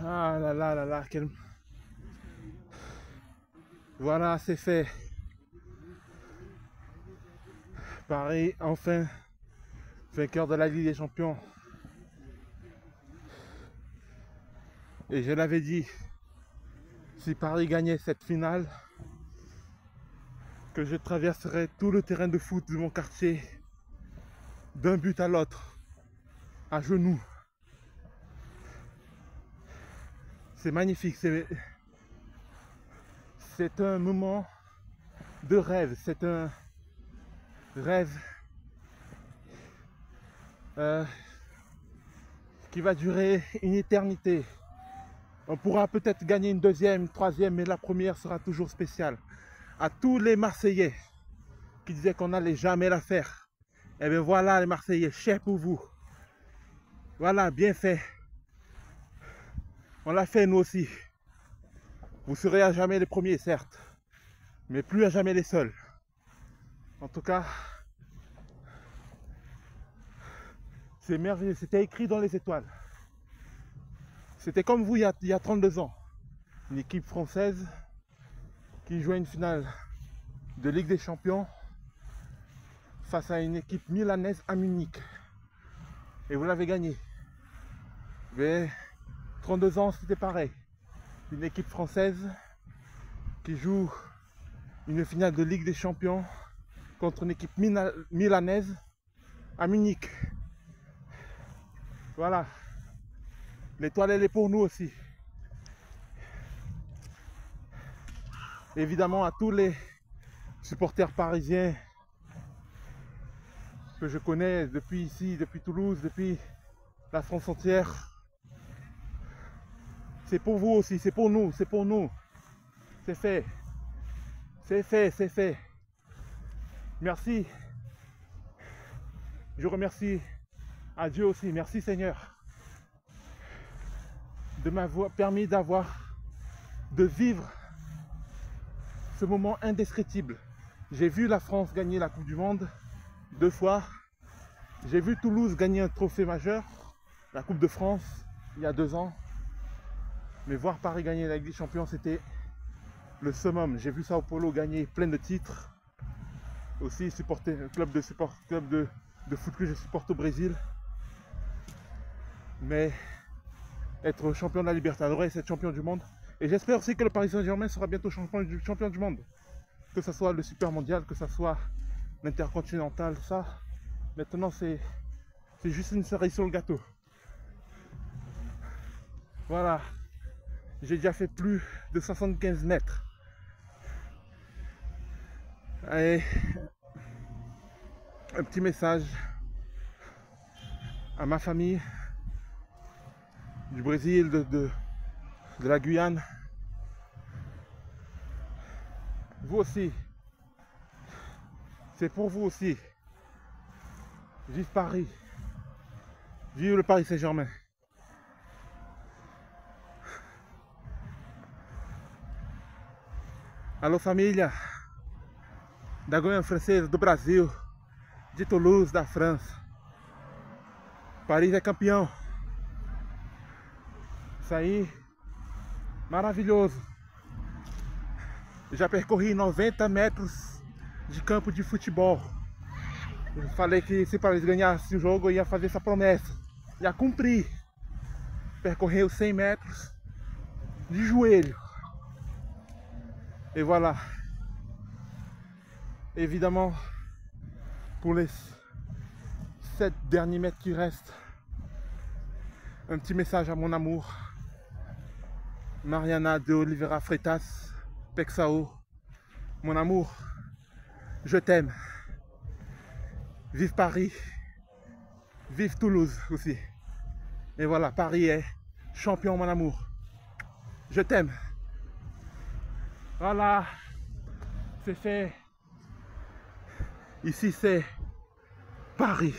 Ah là là là là, quel... Voilà, c'est fait. Paris, enfin, vainqueur de la Ligue des Champions. Et je l'avais dit, si Paris gagnait cette finale, que je traverserais tout le terrain de foot de mon quartier, d'un but à l'autre, à genoux. C'est magnifique, c'est un moment de rêve, c'est un rêve qui va durer une éternité. On pourra peut-être gagner une deuxième, une troisième, mais la première sera toujours spéciale. À tous les Marseillais qui disaient qu'on n'allait jamais la faire, eh bien voilà les Marseillais, cher pour vous. Voilà, bien fait. On l'a fait nous aussi. Vous serez à jamais les premiers, certes, mais plus à jamais les seuls. En tout cas, c'est merveilleux, c'était écrit dans les étoiles. C'était comme vous il y a 32 ans. Une équipe française qui jouait une finale de Ligue des Champions face à une équipe milanaise à Munich. Et vous l'avez gagné. Mais 32 ans, c'était pareil. Une équipe française qui joue une finale de Ligue des Champions contre une équipe milanaise à Munich. Voilà. L'étoile, elle est pour nous aussi. Évidemment, à tous les supporters parisiens que je connais depuis ici, depuis Toulouse, depuis la France entière. C'est pour vous aussi, c'est pour nous, c'est pour nous. C'est fait. C'est fait, c'est fait. Merci. Je remercie à Dieu aussi. Merci Seigneur de m'avoir permis de vivre ce moment indescriptible. J'ai vu la France gagner la Coupe du Monde 2 fois. J'ai vu Toulouse gagner un trophée majeur, la Coupe de France, il y a 2 ans. Mais voir Paris gagner la Ligue des Champions, c'était le summum. J'ai vu Sao Paulo gagner plein de titres. Aussi supporter un club de foot que je supporte au Brésil. Mais être champion de la Libertadores, être champion du monde. Et j'espère aussi que le Paris Saint-Germain sera bientôt champion du monde. Que ce soit le Super Mondial, que ce soit l'Intercontinental, ça. Maintenant, c'est juste une cerise sur le gâteau. Voilà. J'ai déjà fait plus de 75 mètres. Allez, un petit message à ma famille du Brésil, de la Guyane. Vous aussi. C'est pour vous aussi. Vive Paris. Vive le Paris Saint-Germain. Alô família da Goiânia Francesa, do Brasil, de Toulouse, da França. Paris é campeão. Isso aí, maravilhoso. Eu já percorri 90 metros de campo de futebol. Eu falei que se Paris ganhasse o jogo, eu ia fazer essa promessa. Ia cumprir. Percorreu 100 metros de joelho. Et voilà. Évidemment, pour les 7 derniers mètres qui restent, un petit message à mon amour. Mariana de Oliveira Freitas, Pexao. Mon amour, je t'aime. Vive Paris. Vive Toulouse aussi. Et voilà, Paris est champion, mon amour. Je t'aime. Voilà, c'est fait. Ici c'est Paris.